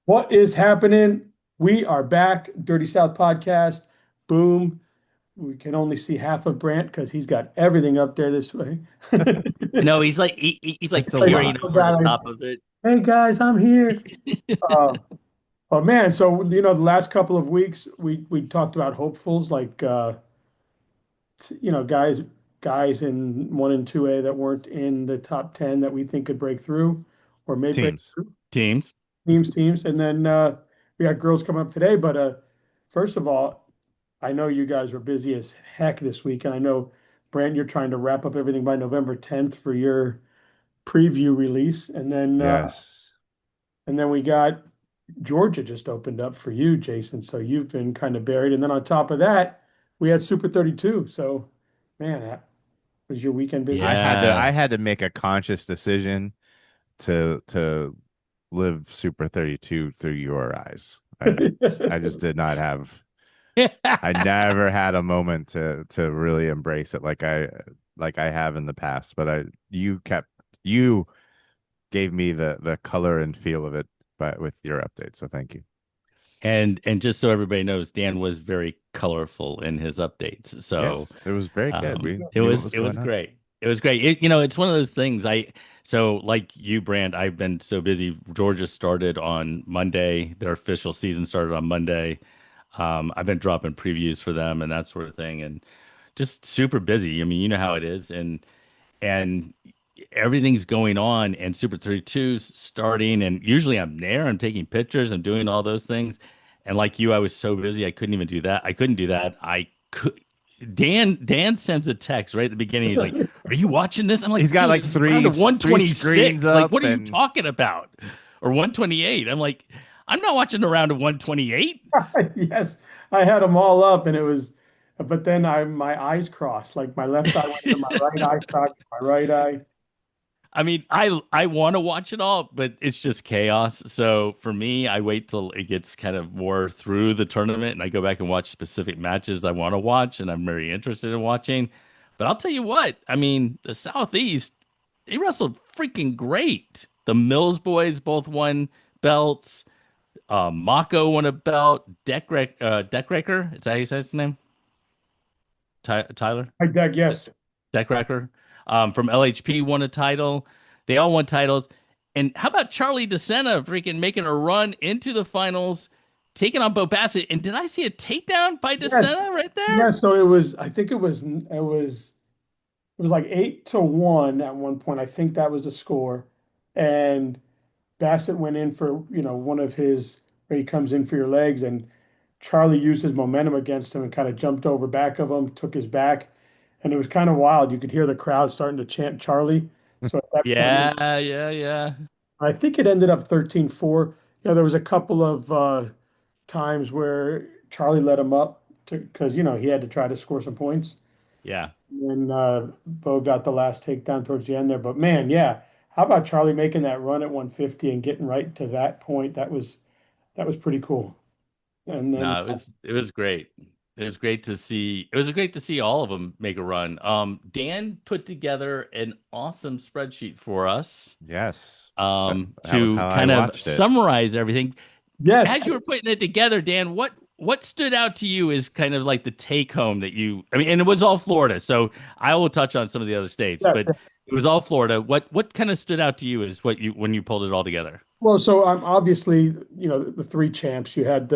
What is happening? We are back. Dirty South Podcast. Boom. We can only see half of Brant because he's got everything up there this way. I know he's like It's a Like, peering lot. over the top of it. hey guys, I'm here. Uh, oh man, so the last couple of weeks we talked about hopefuls like guys in 1 and 2A that weren't in the top 10 that we think could break through or may break Teams. through. Teams. Teams, and then we got girls coming up today. But first of all, I know you guys were busy as heck this week, and I know Brent, you're trying to wrap up everything by November 10th for your preview release, Yes. and then we got Georgia just opened up for you, Jason. So you've been kind of buried, and then on top of that, we had Super 32. So, man, was your weekend busy? Yeah. I had to make a conscious decision to live Super 32 through your eyes. I just did not have I never had a moment to really embrace it like I have in the past, but I you gave me the color and feel of it but with your update, so thank you. And just so everybody knows, Dan was very colorful in his updates. So Yes, it was very good. We it knew what was was it was going on. great. It was great. It's one of those things. So like you, Brand, I've been so busy. Georgia started on Monday. Their official season started on Monday. I've been dropping previews for them and that sort of thing, and just super busy. I mean, you know how it is, and everything's going on, and Super 32's starting, and usually I'm there, I'm taking pictures, I'm doing all those things. And like you, I was so busy I couldn't even do that. I couldn't do that. I could Dan sends a text right at the beginning. He's like, "Are you watching this?" I'm He's like, got "Dude, like it's round of three screens 126. Like, up what are you and talking about?" Or 128. I'm like, "I'm not watching a round of 128." Yes, I had them all up, and it was, but then my eyes crossed. Like my left eye went to my right eye, socket, my right eye. I mean, I want to watch it all, but it's just chaos. So for me, I wait till it gets kind of more through the tournament, and I go back and watch specific matches I want to watch, and I'm very interested in watching. But I'll tell you what, I mean, the Southeast, they wrestled freaking great. The Mills boys both won belts. Mako won a belt. Deckraker, is that how you say his name? Tyler? I Doug, yes. Deckracker from LHP won a title. They all won titles. And how about Charlie DeSena freaking making a run into the finals, taking on Bo Bassett? And did I see a takedown by Yeah, DeSena right yeah. there? So it was. I think it was like 8-1 at one point. I think that was the score, and Bassett went in for one of his where he comes in for your legs, and Charlie used his momentum against him and kind of jumped over back of him, took his back, and it was kind of wild. You could hear the crowd starting to chant Charlie. So at that point, Yeah, yeah, yeah. I think it ended up 13-4. There was a couple of times where Charlie let him up because he had to try to score some points. Yeah. And Bo got the last takedown towards the end there. But man, yeah, how about Charlie making that run at 150 and getting right to that point? That was pretty cool. And then No, it was great. It was great to see. It was great to see all of them make a run. Dan put together an awesome spreadsheet for us yes. That was to how I kind of watched it. summarize everything. yes, As you were putting it together, Dan, what stood out to you is kind of like the take home that I mean, and it was all Florida, so I will touch on some of the other states, yeah. but it was all Florida. What kind of stood out to you is what you when you pulled it all together, Well, so I'm obviously, the three champs. You had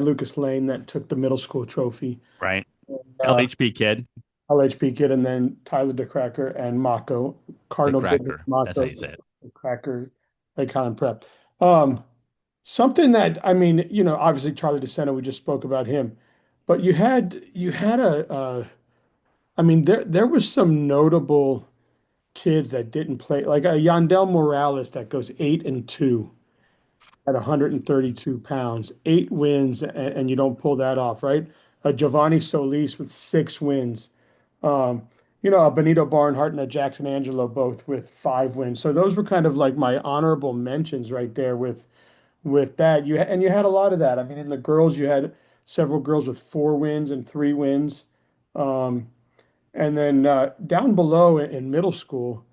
Lucas Lane that took the middle school trophy, right? uh, LHP kid, LHP kid, and then Tyler DeCracker and Mako, the Cardinal Business cracker. That's how Mako, you say it. Cracker, Lake Highland Prep. Um, Something that I mean, obviously Charlie DeSena, we just spoke about him, but you had I mean, there was some notable kids that didn't play, like a Yandel Morales that goes 8-2 at 132 pounds, 8 wins, and you don't pull that off, right? A Giovanni Solis with 6 wins. Um, a Benito Barnhart and a Jackson Angelo both with 5 wins. So those were kind of like my honorable mentions right there with that. And you had a lot of that. I mean, in the girls, you had several girls with 4 wins and 3 wins. Um, and then down below in middle school,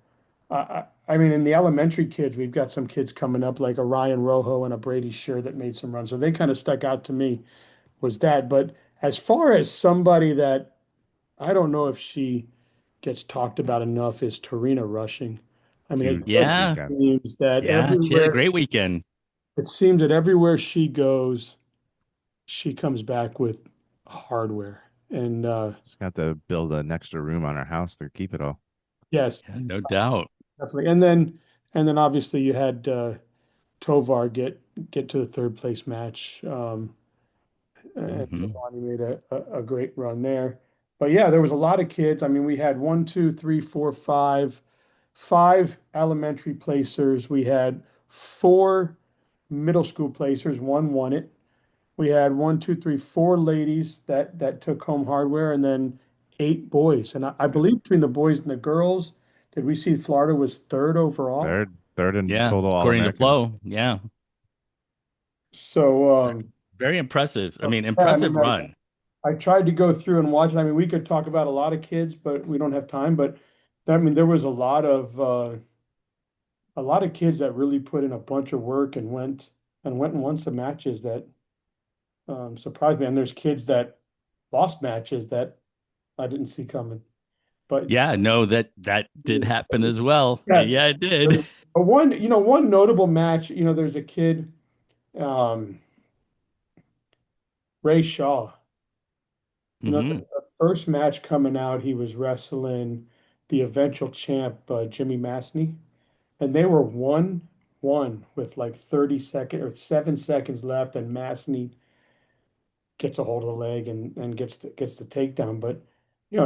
I mean, in the elementary kids, we've got some kids coming up like a Ryan Rojo and a Brady Sure that made some runs. So they kind of stuck out to me was that. But as far as somebody that I don't know if she gets talked about enough is Tarina Rushing. I mean, it Huge just Yeah, weekend. seems that yeah, she had a everywhere great weekend. it seems that everywhere she goes, she comes back with hardware. And Just got to build an extra room on our house to keep it all. yes, Yeah, no doubt. definitely. And then obviously you had Tovar get to the third place match. And Hmm. Lonnie made a great run there. But yeah, there was a lot of kids. I mean, we had one, two, three, four, five elementary placers. We had four middle school placers. One won it. We had one, two, three, four ladies that took home hardware, and then eight boys. And I Yep. believe between the boys and the girls, did we see Florida was third overall? Third in Yeah, total All according to Americans. Flo. Yeah, So very impressive. I mean, yeah, I mean, impressive run. I tried to go through and watch it. I mean, we could talk about a lot of kids, but we don't have time. But I mean, there was a lot of kids that really put in a bunch of work and went and won some matches that surprised me. And there's kids that lost matches that I didn't see coming. But Yeah, no, that did happen as well. yeah, Yeah, it did. but one one notable match. There's a kid, um, Ray Shaw. Hmm. The first match coming out, he was wrestling the eventual champ, Jimmy Masney. And they were 1-1 with like 30 seconds or 7 seconds left, and Masney gets a hold of the leg and gets the takedown. But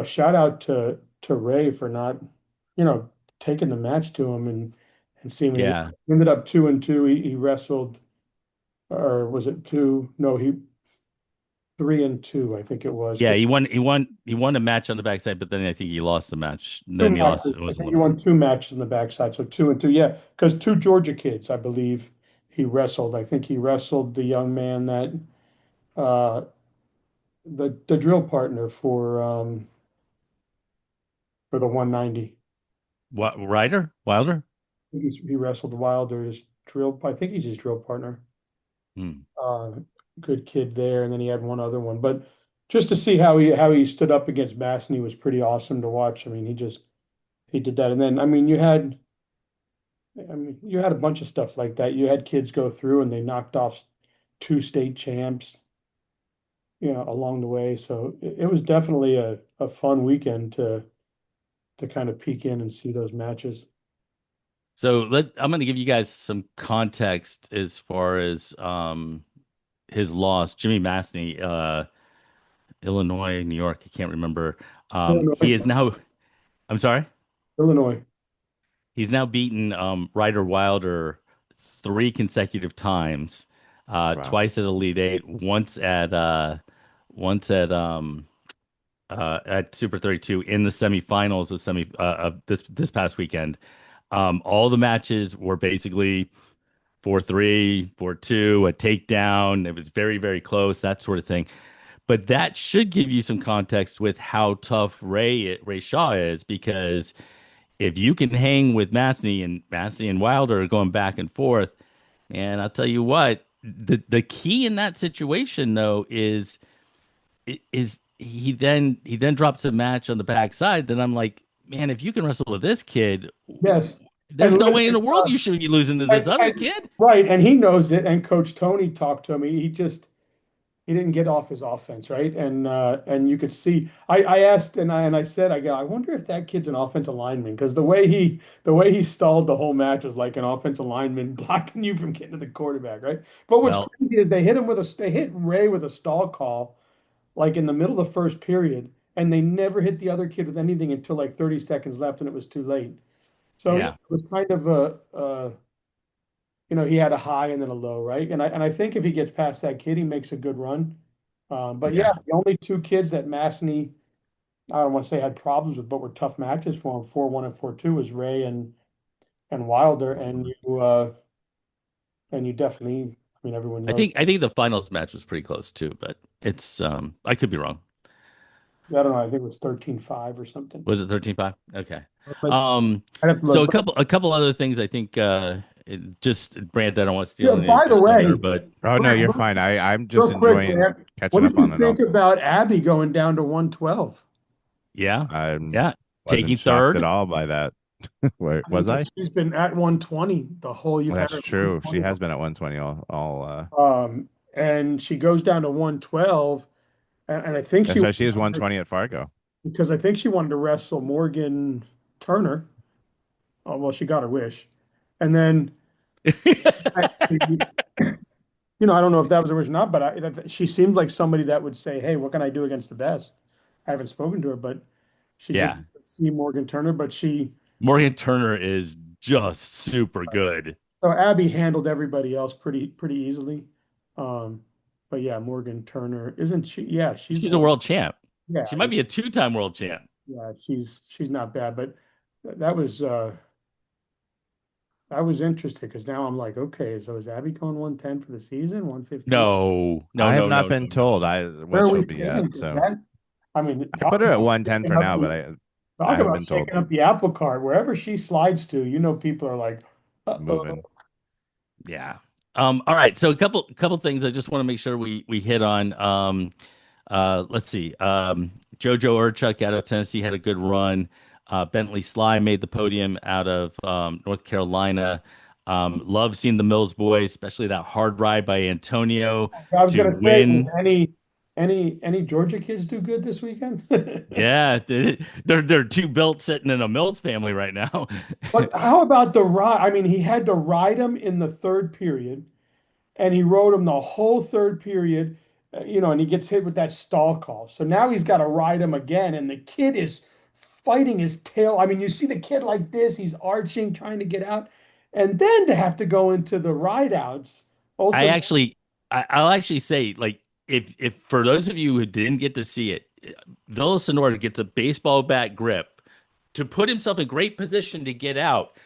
shout out to Ray for not, taking the match to him and seeing it. Yeah, He ended up 2-2. He wrestled, or was it two? No, he 3-2, I think it was. yeah. He won a match on the backside, but then I think he lost the match. Two Then he lost. matches. It I was think he won eliminated. two matches on the backside, so 2-2. Yeah, because two Georgia kids, I believe, he wrestled. I think he wrestled the young man that uh the drill partner for the 190. What Ryder Wilder? He wrestled Wilder his drill. I think he's his drill partner. Hmm. Uh, Good kid there, and then he had one other one. But just to see how he stood up against Masney was pretty awesome to watch. I mean, he did that, and then you had a bunch of stuff like that. You had kids go through and they knocked off two state champs, along the way. So it was definitely a fun weekend to kind of peek in and see those matches. So I'm going to give you guys some context as far as his loss. Jimmy Masney, Illinois, New York. I can't remember. He Illinois, is now. I'm sorry. Illinois. He's now beaten Ryder Wilder three consecutive times, Wow. twice at Elite Eight, once at Super 32 in the semifinals of this past weekend. All the matches were basically 4-3, 4-2, a takedown. It was very, very close, that sort of thing. But that should give you some context with how tough Ray Shaw is, because if you can hang with Massey and Wilder are going back and forth, and I'll tell you what, the key in that situation though is he then drops a match on the backside. Then I'm like, man, if you can wrestle with this kid, Yes. there's And no way in listen, the world you should be losing to this other kid. right, and he knows it. And Coach Tony talked to him. He didn't get off his offense, right? And you could see. I asked and I said, I wonder if that kid's an offensive lineman because the way he stalled the whole match was like an offensive lineman blocking you from getting to the quarterback, right? But what's Well, crazy is they hit Ray with a stall call like in the middle of the first period, and they never hit the other kid with anything until like 30 seconds left, and it was too late. So yeah, yeah, it was kind of he had a high and then a low, right? And I think if he gets past that kid, he makes a good run. But yeah, yeah. the only two kids that Masney, I don't want to say had problems with, but were tough matches for him, 4-1 and 4-2, was Ray and Wilder, and you definitely, I mean, everyone I knows. think I think the finals match was pretty close too, but it's I could be wrong. I don't know. I think it was 13-5 or something. Was it 13-5? Okay. But Um, I'd have to so look. a couple other things I think just Brand, I don't want to steal Yeah, any of by your the thunder, way, but Oh no, Brant, you're fine. I'm just real quick, enjoying Brant, what catching did up you on it think all. about Abby going down to 112? yeah, I yeah, wasn't taking shocked at third. all by that. Where I mean, was 'cause I? she's been at 120 the whole, you've Well, had that's her at true. She 120. has been at 120 all And she goes down to 112, and I think that's she why she is 120 at Fargo. because I think she wanted to wrestle Morgan Turner. Oh, well, she got her wish. And then I don't know if that was her wish or not, but she seemed like somebody that would say, "Hey, what can I do against the best?" I haven't spoken to her, but she Yeah, did see Morgan Turner. But Morgan Turner is just super good. so Abby handled everybody else pretty easily. Um, but yeah, Morgan Turner isn't she? Yeah, she's the She's a one. world champ. Yeah, She might be a two-time world champ. yeah, she's not bad, but that was I was interested because now I'm like, okay, so is Abby going 110 for the season, 115? No, no, I have no, not no, no, been told no. I Where what are she'll we be at. thinking? Because So I mean, I put her at 110 for now, but I talk haven't about been told shaking up the apple cart. Wherever she slides to, people are like, uh-oh. moving. Yeah. All right. So a couple things I just want to make sure we hit on. Let's see. Jojo Urchuk out of Tennessee had a good run. Bentley Sly made the podium out of North Carolina. Love seeing the Mills boys, especially that hard ride by Antonio I was to gonna say, did win. any Georgia kids do good this weekend? Yeah, they're two built sitting in a Mills family right now. But how about the ride? I mean, he had to ride him in the third period, and he rode him the whole third period, and he gets hit with that stall call. So now he's got to ride him again, and the kid is fighting his tail. I mean, you see the kid like this, he's arching, trying to get out, and then to have to go into the ride outs, I ultimately. actually, I'll actually say, like, if for those of you who didn't get to see it, Villasenor gets a baseball bat grip to put himself in great position to get out.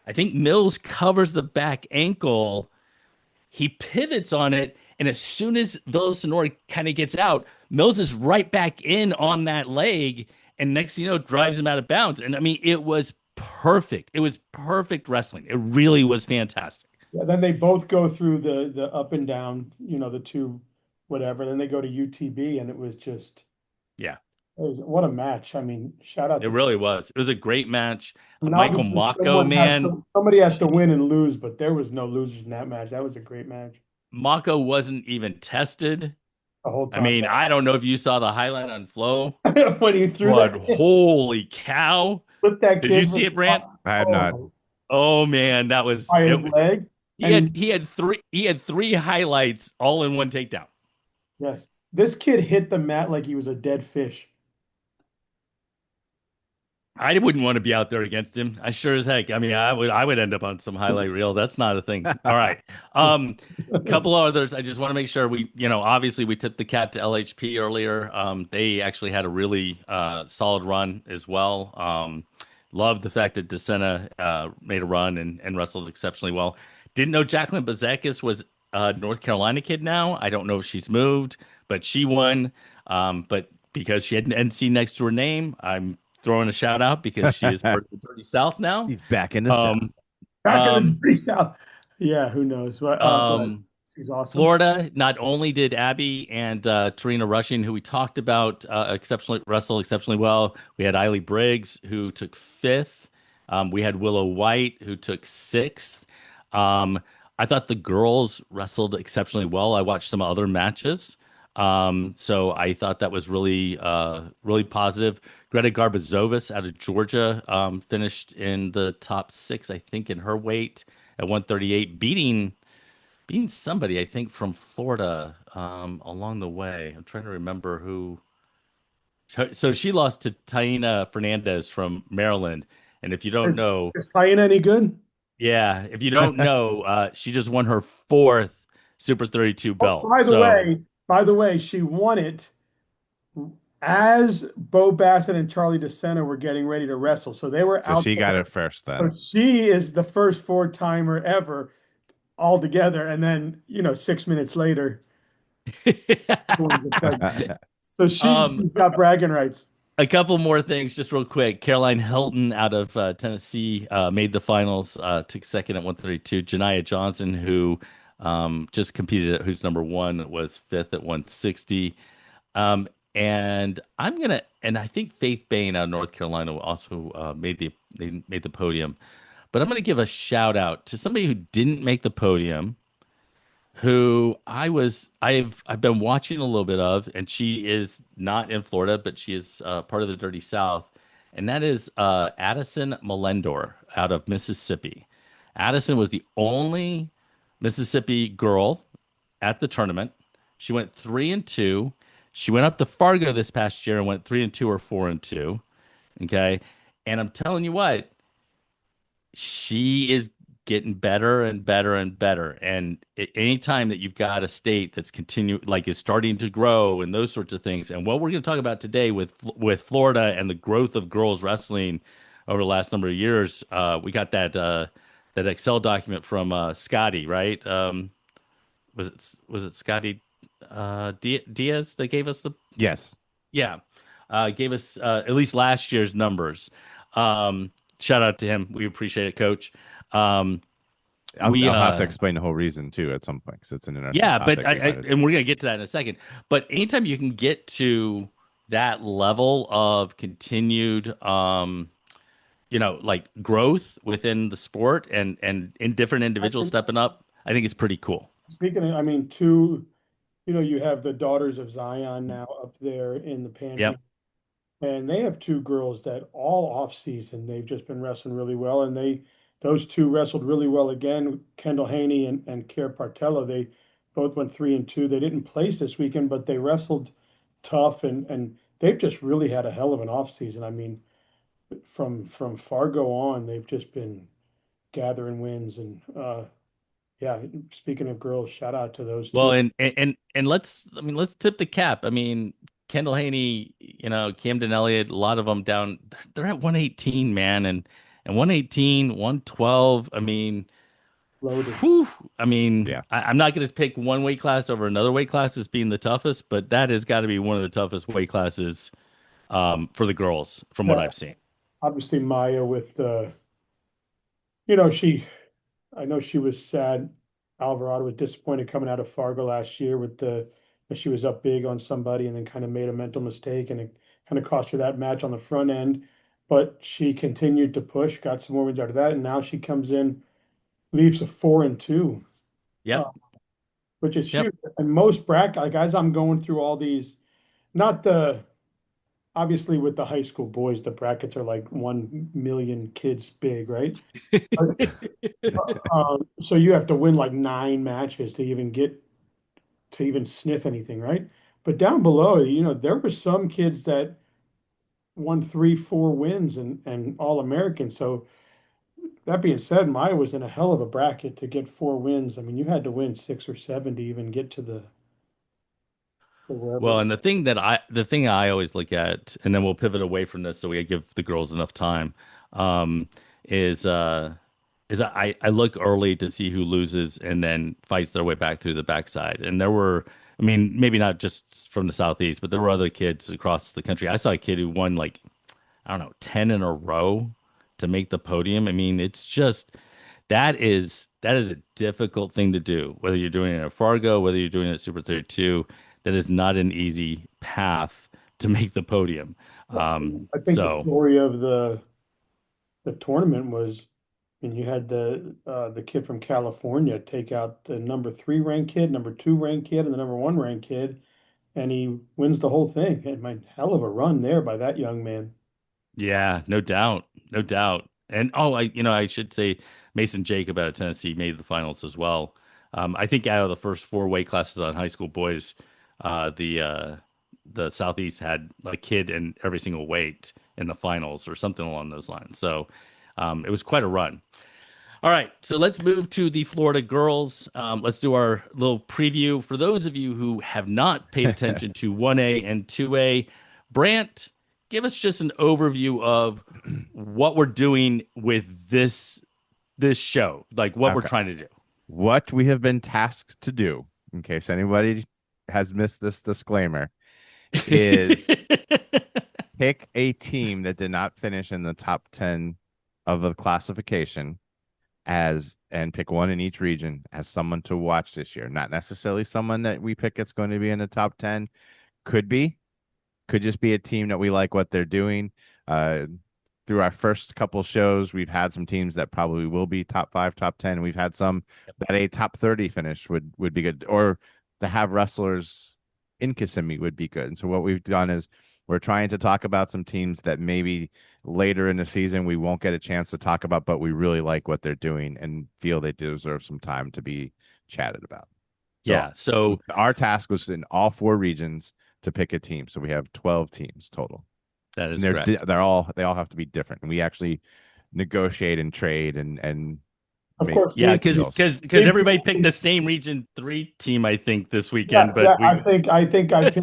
I think Mills covers the back ankle. He pivots on it, and as soon as Villasenor kind of gets out, Mills is right back in on that leg, and next thing you know, drives him out of bounds. And I mean, it was perfect. It was perfect wrestling. It really was fantastic. Yeah, then they both go through the up and down, the two, whatever. Then they go to UTB, and Yeah. what a match. I mean, shout out It to. really was. It was a great match. I mean, Michael obviously, Mako, man, somebody has to win and lose, but there was no losers in that match. That was a great match. Mako wasn't even tested. The whole I time. mean, I don't know if you saw the highlight on Flow, When he threw but that kid, holy cow. flipped that Did you kid see it, Brant? I have not. oh, Oh man, that was by his it. leg. He And had he had three highlights all in one takedown. yes, this kid hit the mat like he was a dead fish. I wouldn't want to be out there against him. I sure as heck. I mean, I would end up on some highlight reel. That's not a thing. All right. Couple others. I just want to make sure obviously we tipped the cap to LHP earlier. They actually had a really solid run as well. Loved the fact that DeSena made a run and wrestled exceptionally well. Didn't know Jacqueline Bazakis was a North Carolina kid now. I don't know if she's moved, but she won. But because she had an NC next to her name, I'm throwing a shout out because she is part of the Dirty South now. He's back in the South. Um, Back in the um, dirty south. Yeah, who knows? But um, he's awesome. Florida, not only did Abby and Tarina Rushing, who we talked about, wrestle exceptionally well. We had Eiley Briggs, who took fifth. We had Willow White, who took sixth. Um, I thought the girls wrestled exceptionally well. I watched some other matches. So I thought that was really positive. Greta Garbazovis out of Georgia finished in the top six, I think, in her weight at 138, beating somebody, I think, from Florida along the way. I'm trying to remember who. So she lost to Taina Fernandez from Maryland. And if you don't Is, know, is Tyene any good? yeah, if you don't know, she just won her fourth Super 32 Oh, belt. So by the way, she won it as Bo Bassett and Charlie DeSena were getting ready to wrestle. So they were So out she got there. it first So then. she is the first four-timer ever all together. And then, 6 minutes later, so um, she's got bragging rights. A couple more things, just real quick. Caroline Helton out of Tennessee made the finals, took second at 132. Janiyah Johnson, who just competed at who's number one, was fifth at 160. Um, and I think Faith Bain out of North Carolina also made the podium. But I'm gonna give a shout out to somebody who didn't make the podium, who I've been watching a little bit of, and she is not in Florida, but she is part of the Dirty South, and that is Addison Melendor out of Mississippi. Addison was the only Mississippi girl at the tournament. She went 3-2. She went up to Fargo this past year and went 3-2 or 4-2. Okay, and I'm telling you what, she is getting better and better and better. And anytime that you've got a state that's like is starting to grow and those sorts of things, and what we're going to talk about today with Florida and the growth of girls wrestling over the last number of years, we got that Excel document from Scotty, right? Was it Scotty Diaz that gave us the Yes. yeah, gave us at least last year's numbers. Shout out to him. We appreciate it, Coach. Um, we I'll have to explain the whole reason too at some point because it's an interesting Yeah, but topic I we might. and we're gonna get to that in a second. But anytime you can get to that level of continued, like growth within the sport and in different I individuals think, stepping up, I think it's pretty cool. speaking of, I mean, two, you have the Daughters of Zion now up there in the Yep. Panhandle. And they have two girls that all off season they've just been wrestling really well, and those two wrestled really well again. Kendall Haney and Kiera Partella, they both went 3-2. They didn't place this weekend, but they wrestled tough, and they've just really had a hell of an off season. I mean, from Fargo on, they've just been gathering wins, and yeah. Speaking of girls, shout out to those Well, two. and let's tip the cap. I mean, Kendall Haney, Camden Elliott, a lot of them down, they're at 118, man, and 118, 112. I mean, Loaded. whew, I mean, Yeah. I'm not going to pick one weight class over another weight class as being the toughest, but that has got to be one of the toughest weight classes for the girls from Yeah, what I've seen. obviously Maya with you know, she I know she was sad. Alvarado was disappointed coming out of Fargo last year with she was up big on somebody and then kind of made a mental mistake and it kind of cost her that match on the front end. But she continued to push, got some more wins out of that, and now she comes in, leaves a 4-2, uh, Yep, which is yep. huge. And most bracket, like as I'm going through all these, not the obviously with the high school boys, the brackets are like 1 million kids big, right? So you have to win like 9 matches to even sniff anything, right? But down below, there were some kids that won 3, 4 wins and all American. So that being said, Maya was in a hell of a bracket to get 4 wins. I mean, you had to win 6 or 7 to even get to the wherever. Well, and the thing I always look at, and then we'll pivot away from this so we give the girls enough time, um, is I look early to see who loses and then fights their way back through the backside. And there were, I mean, maybe not just from the southeast, but there were other kids across the country. I saw a kid who won like, I don't know, 10 in a row to make the podium. I mean, it's just that is a difficult thing to do, whether you're doing it at Fargo, whether you're doing it at Super 32. That is not an easy path to make the podium. I think the So story of the tournament was, and you had the kid from California take out the number 3 ranked kid, number 2 ranked kid, and the number 1 ranked kid, and he wins the whole thing. And my hell of a run there by that young man. yeah, no doubt, no doubt. And I should say Mason Jacob out of Tennessee made the finals as well. I think out of the first four weight classes on high school boys, the Southeast had a kid in every single weight in the finals or something along those lines. So it was quite a run. All right, so let's move to the Florida girls. Let's do our little preview. For those of you who have not paid attention to 1A and 2A, Brant, give us just an overview of what we're doing with this show, like what we're Okay. trying to do. What we have been tasked to do, in case anybody has missed this disclaimer, is pick a team that did not finish in the top 10 of the classification as and pick one in each region as someone to watch this year. Not necessarily someone that we pick that's going to be in the top 10. Could be, could just be a team that we like what they're doing. Uh, through our first couple shows, we've had some teams that probably will be top 5, top 10. We've had some that a top 30 finish would be good, or to have wrestlers in Kissimmee would be good. And so what we've done is we're trying to talk about some teams that maybe later in the season we won't get a chance to talk about, but we really like what they're doing and feel they deserve some time to be chatted about. So Yeah. So our task was in all 4 regions to pick a team. So we have 12 teams total. that And is correct. they all have to be different. And we actually negotiate and trade and Of make course, Yeah, deals. because everybody picked the same Region 3 team, I think, this yeah, weekend, but yeah. we I picked like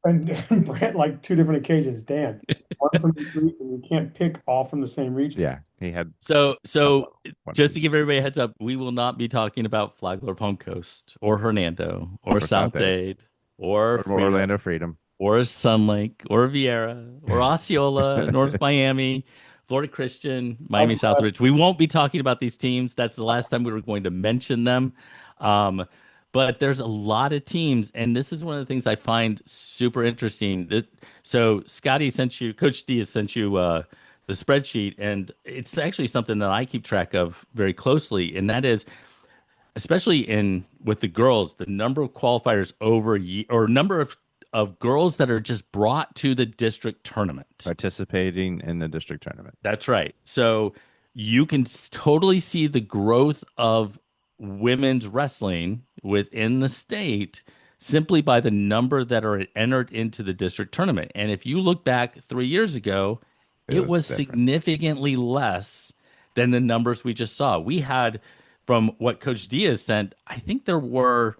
and Brent like two different occasions. Dan, one from each region. You can't pick all from the same region. Yeah, he had a so couple one just to region give everybody a heads up, we will not be talking about Flagler Palm Coast or Hernando or or South South Dade Dade or or Freedom Orlando Freedom. or Sun Lake or Vieira or Osceola, North Miami, Florida Christian, I'm Miami glad. Southridge. We won't be talking about these teams. That's the last time we were going to mention them. Um, but there's a lot of teams, and this is one of the things I find super interesting. So Scotty sent you, Coach D has sent you the spreadsheet, and it's actually something that I keep track of very closely, and that is especially in with the girls, the number of qualifiers over or number of girls that are just brought to the district tournament. Participating in the district tournament. That's right. So you can totally see the growth of women's wrestling within the state simply by the number that are entered into the district tournament. And if you look back 3 years ago, It it was was different. significantly less than the numbers we just saw. We had, from what Coach Diaz sent, I think there were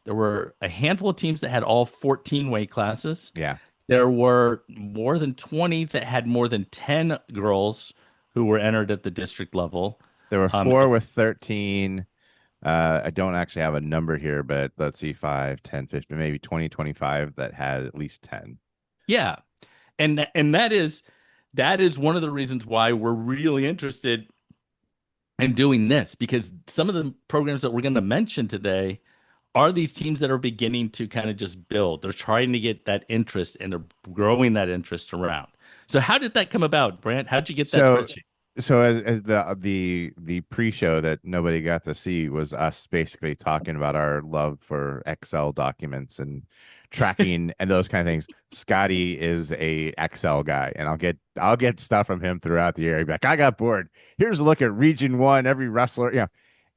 a handful of teams that had all 14 weight classes. Yeah. There were more than 20 that had more than 10 girls who were entered at the district level. There were Um, 4 with 13. I don't actually have a number here, but let's see, 5, 10, 15, maybe 20, 25 that had at least 10. yeah, and that is one of the reasons why we're really interested in doing this because some of the programs that we're going to mention today are these teams that are beginning to kind of just build. They're trying to get that interest and they're growing that interest around. So how did that come about, Brant? How'd you get that So spreadsheet? as the pre-show that nobody got to see was us basically talking about our love for Excel documents and tracking and those kind of things. Scotty is a Excel guy, and I'll get stuff from him throughout the year. He'd be like, I got bored. Here's a look at Region One, every wrestler,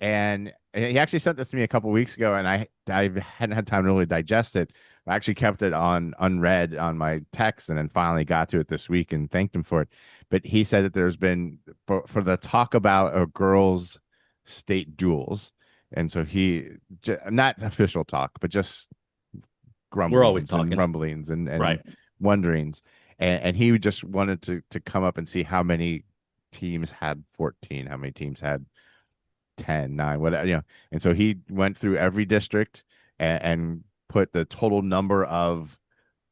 And he actually sent this to me a couple weeks ago, and I hadn't had time to really digest it. I actually kept it on unread on my text, and then finally got to it this week and thanked him for it. But he said that there's been for the talk about a girls' state duels, and so not official talk, but just We're always grumblings and talking, rumblings and right? wonderings, and he just wanted to come up and see how many teams had 14, how many teams had 10, 9, whatever, And so he went through every district and put the total number of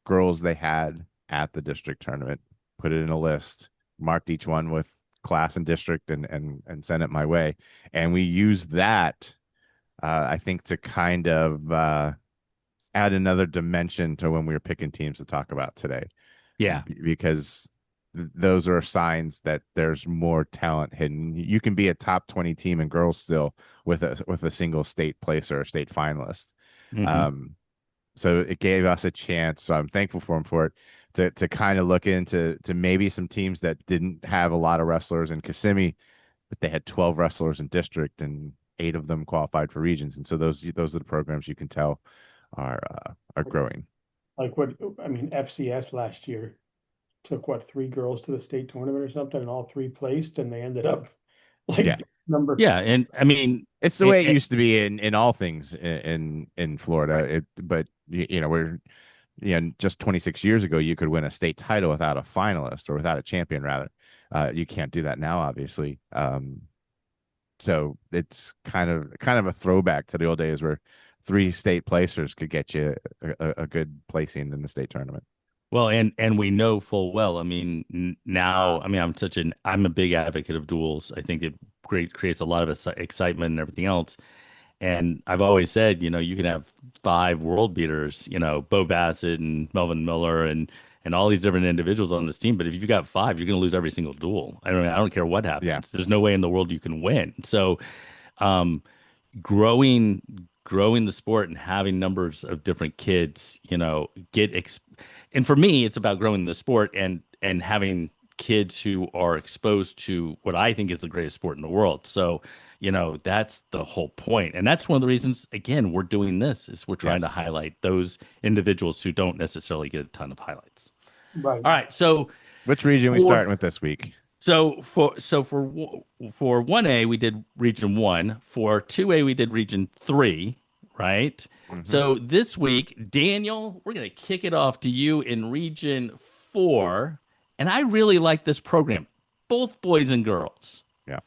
girls they had at the district tournament, put it in a list, marked each one with class and district, and sent it my way. And we used that, I think, to kind of add another dimension to when we were picking teams to talk about today, Yeah. because those are signs that there's more talent hidden. You can be a top 20 team in girls still with a single state place or a state finalist. Hmm. Um, so it gave us a chance. So I'm thankful for him for it to kind of look into to maybe some teams that didn't have a lot of wrestlers in Kissimmee, but they had 12 wrestlers in district and 8 of them qualified for regions. And so those are the programs you can tell are growing. Like what I mean, FCS last year took what, three girls to the state tournament or something, and all three placed, and they ended up Yeah. like number. Yeah, and I mean, It's the way it used to be in all things in Florida. right. But we're just 26 years ago, you could win a state title without a finalist or without a champion, rather. You can't do that now, obviously. So it's kind of a throwback to the old days where 3 state placers could get you a good placing in the state tournament. Well, and we know full well. I mean, now, I mean, I'm a big advocate of duels. I think it creates a lot of excitement and everything else. And I've always said, you can have five world beaters, Bo Bassett and Melvin Miller and all these different individuals on this team. But if you've got five, you're going to lose every single duel. I don't care what Yeah. happens. There's no way in the world you can win. So, um, growing growing the sport and having numbers of different kids, and for me, it's about growing the sport and having kids who are exposed to what I think is the greatest sport in the world. So, that's the whole point. And that's one of the reasons, again, we're doing this is we're trying to Yes. highlight those individuals who don't necessarily get a ton of highlights. Right. All right. So Which region we for starting with this week? for 1A we did region 1, for 2A we did region 3, right? Hmm. So this week, Daniel, we're going to kick it off to you in region 4, and I really like this program, both boys and girls. Yeah.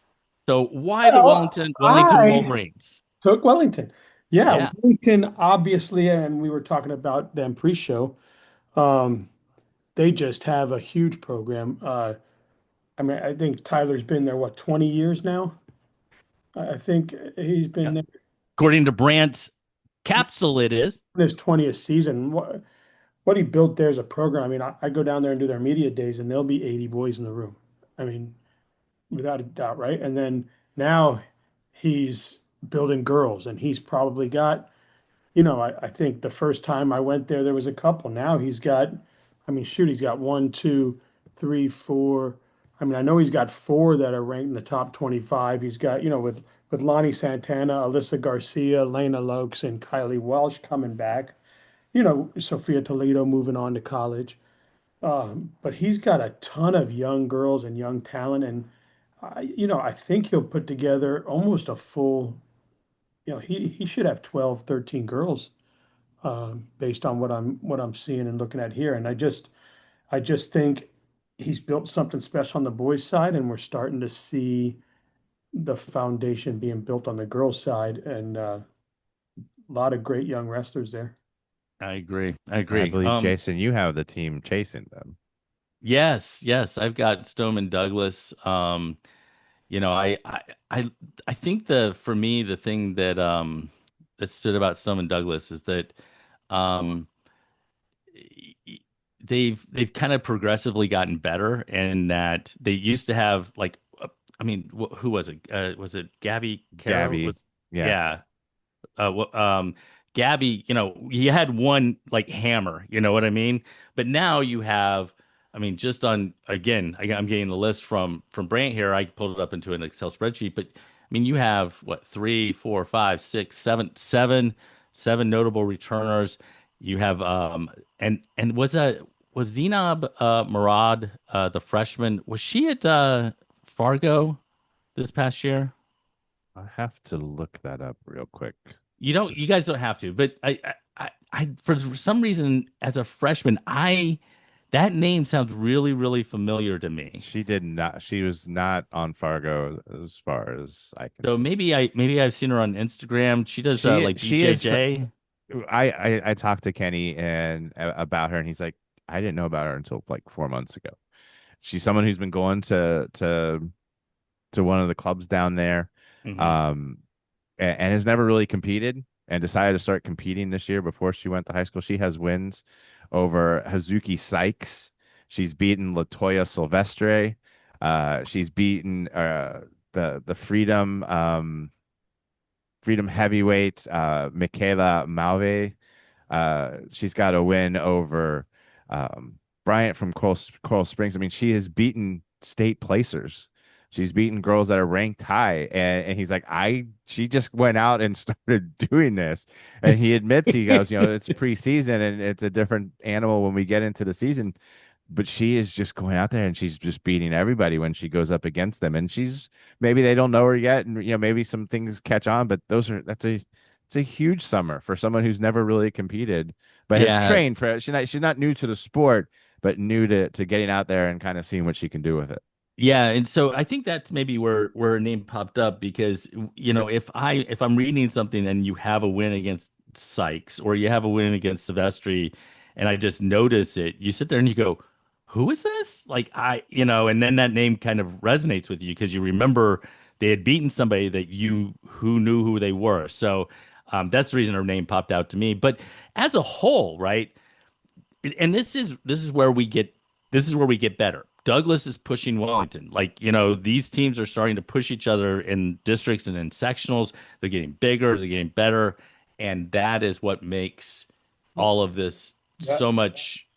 So why the Well, Wellington I Wolverines? took Wellington. Yeah, Yeah. Wellington, obviously, and we were talking about them pre-show. Um, they just have a huge program. I mean, I think Tyler's been there, what, 20 years now? I think he's been Yeah. there According to Brandt's capsule it is. in his 20th season. What he built there is a program. I mean, I go down there and do their media days, and there'll be 80 boys in the room. I mean, without a doubt, right? And then now he's building girls, and he's probably got, I think the first time I went there, there was a couple. Now he's got, I mean, shoot, he's got one, two, three, four. I mean, I know he's got four that are ranked in the top 25. He's got, with Lonnie Santana, Alyssa Garcia, Lena Lokes, and Kylie Welsh coming back. Sophia Toledo moving on to college. But he's got a ton of young girls and young talent, and I think he'll put together almost a full. He should have 12, 13 girls, based on what I'm seeing and looking at here. And I just think he's built something special on the boys' side, and we're starting to see the foundation being built on the girls' side, and a lot of great young wrestlers there. I agree. I I agree. believe, Jason, you have the team chasing them. Yes, yes, I've got Stoneman Douglas. You know, I I think for me the thing that stood about Stoneman Douglas is that um they've kind of progressively gotten better, and that they used to have like I mean, who was it? Was it Gabby Kara? Gabby. Was Yeah. Yeah. Gabby, he had one like hammer, you know what I mean? But now you have, I mean, just on again, I'm getting the list from Brant here. I pulled it up into an Excel spreadsheet, but I mean, you have what, three, four, five, six, seven notable returners. You have and was Zainab Murad, the freshman, was she at Fargo this past year? I have to look that up real quick. You guys don't have to, but for some reason, as a freshman, that name sounds really, really familiar to me. She did not. She was not on Fargo as far as I can So see. maybe I've seen her on Instagram. She does like She is. BJJ. I talked to Kenny and about her, and he's like, I didn't know about her until like 4 months ago. She's someone who's been going to one of the clubs down there, Hmm. um, and has never really competed, and decided to start competing this year before she went to high school. She has wins over Hazuki Sykes. She's beaten Latoya Silvestre. She's beaten the Freedom heavyweight Michaela Malve. She's got a win over um, Bryant from Coral Springs. I mean, she has beaten state placers. She's beaten girls that are ranked high, and he's like, she just went out and started doing this, and he admits, he goes, it's preseason and it's a different animal when we get into the season, but she is just going out there and she's just beating everybody when she goes up against them, and she's maybe they don't know her yet, and maybe some things catch on, but that's a it's a huge summer for someone who's never really competed, but has Yeah, trained for it. She's not new to the sport, but new to getting out there and kind of seeing what she can do with it. yeah, and so I think that's maybe where a name popped up because if I'm reading something and you have a win against Sykes or you have a win against Silvestri, and I just notice it. You sit there and you go, who is this? Like and then that name kind of resonates with you because you remember they had beaten somebody that you who knew who they were. So that's the reason her name popped out to me. But as a whole, right? And this is where we get better. Douglas is pushing Wellington. Like, these teams are starting to push each other in districts and in sectionals. They're getting bigger, they're getting better, and that is what makes all of this Yeah. so much,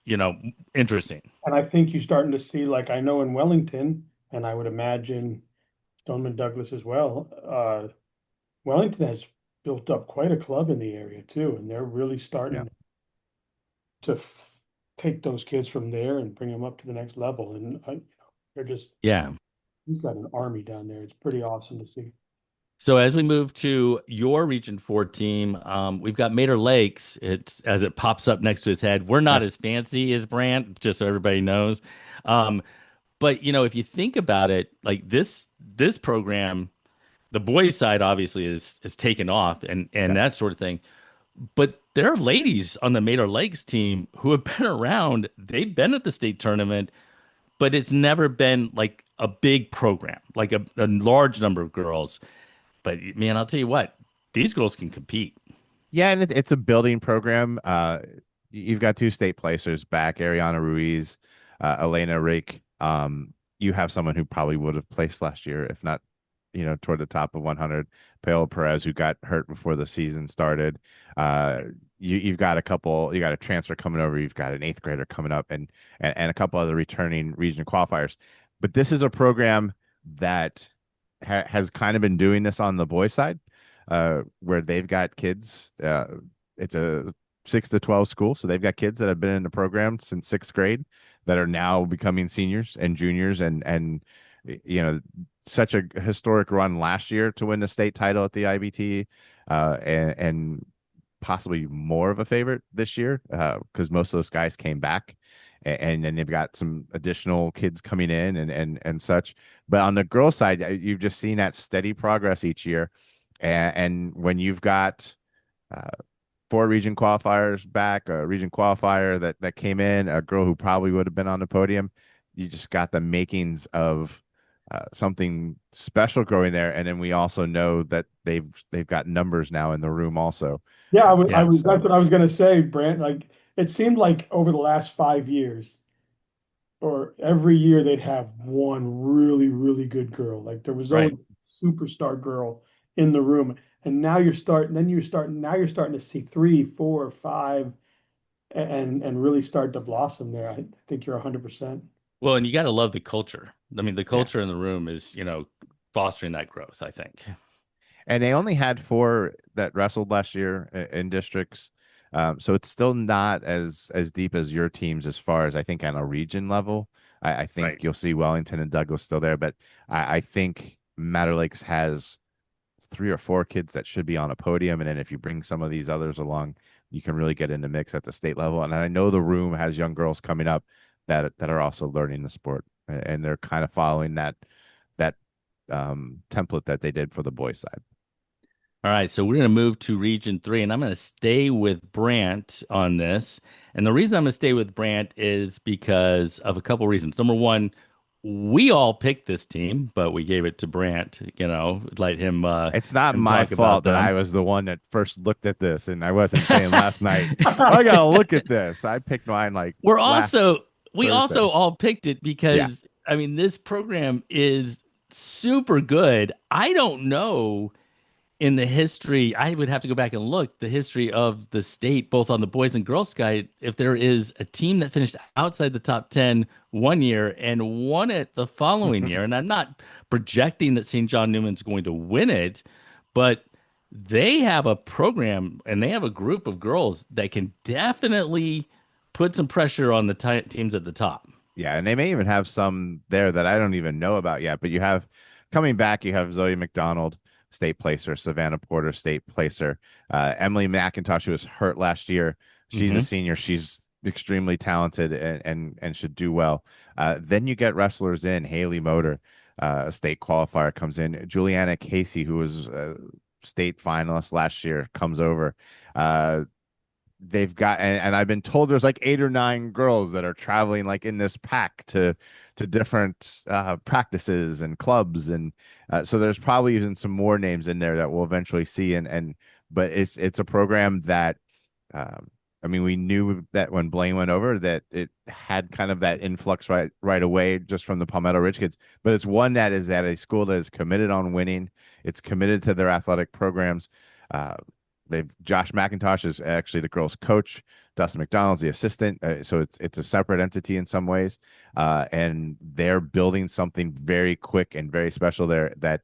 interesting. And I think you're starting to see, like I know in Wellington, and I would imagine Stoneman Douglas as well. Wellington has built up quite a club in the area too, and they're really Yeah. starting to take those kids from there and bring them up to the next level. And they're just Yeah. he's got an army down there. It's pretty awesome to see. So as we move to your Region 4 team, we've got Mater Lakes. It's as it pops up next to his head. We're not as fancy as Brant, just so everybody knows. Um, but if you think about it, like this program, the boys' side obviously is taken off and Yeah. that sort of thing. But there are ladies on the Mater Lakes team who have been around. They've been at the state tournament, but it's never been like a big program, like a large number of girls. But man, I'll tell you what, these girls can compete. Yeah, and it's a building program. You've got two state placers back, Ariana Ruiz, Elena Rake. You have someone who probably would have placed last year, if not, toward the top of 100. Paola Perez, who got hurt before the season started. You've got a couple. You got a transfer coming over. You've got an eighth grader coming up, and a couple other returning region qualifiers. But this is a program that has kind of been doing this on the boys' side where they've got kids. It's a 6 to 12 school, so they've got kids that have been in the program since sixth grade that are now becoming seniors and juniors, and such a historic run last year to win the state title at the IBT, and possibly more of a favorite this year because most of those guys came back. And then they've got some additional kids coming in and such. But on the girls' side, you've just seen that steady progress each year. And when you've got uh, four region qualifiers back, a region qualifier that came in, a girl who probably would have been on the podium, you just got the makings of something special growing there. And then we also know that they've got numbers now in the room also. Yeah, Yeah. that's So what I was gonna say, Brant. Like it seemed like over the last 5 years, or every year they'd have one really, really good girl. Like there was always Right. a superstar girl in the room. And now you're starting to see three, four, five, and really start to blossom there. I think you're 100%. Well, and you got to love the culture. I mean, the yeah. culture in the room is, fostering that growth, I think. And they only had four that wrestled last year in districts. So it's still not as deep as your teams as far as I think on a region level. I think Right. you'll see Wellington and Douglas still there, but I think Matter Lakes has three or four kids that should be on a podium. And then if you bring some of these others along, you can really get in the mix at the state level. And I know the room has young girls coming up that are also learning the sport, and they're kind of following that template that they did for the boys side. All right, so we're going to move to Region 3, and I'm going to stay with Brant on this. And the reason I'm going to stay with Brant is because of a couple reasons. Number one, we all picked this team, but we gave it to Brant, let It's not him my talk about fault that I them. was the one that first looked at this, and I wasn't saying last night, I gotta look at this. I picked mine like We're last also we Thursday. also all picked it Yeah. because I mean this program is super good. I don't know in the history, I would have to go back and look the history of the state, both on the boys and girls side, if there is a team that finished outside the top 10 one year and won it the following year. And I'm not projecting that St. John Newman's going to win it, but they have a program and they have a group of girls that can definitely put some pressure on the teams at the top. Yeah, and they may even have some there that I don't even know about yet. But you have coming back, you have Zoe McDonald, state placer, Savannah Porter, state placer, Emily McIntosh, who was hurt last year. She's a Hmm. senior. She's extremely talented and should do well. Then you get wrestlers in Haley Motor, a state qualifier comes in. Juliana Casey, who was a state finalist last year, comes over. Uh, they've got, and I've been told there's like 8 or 9 girls that are traveling like in this pack to different practices and clubs, and so there's probably even some more names in there that we'll eventually see, and but it's a program that um, I mean, we knew that when Blaine went over that it had kind of that influx right away just from the Palmetto Ridge kids, but it's one that is at a school that is committed on winning. It's committed to their athletic programs. Uh, they've Josh McIntosh is actually the girls' coach. Dustin McDonald's the assistant, so it's a separate entity in some ways, and they're building something very quick and very special there that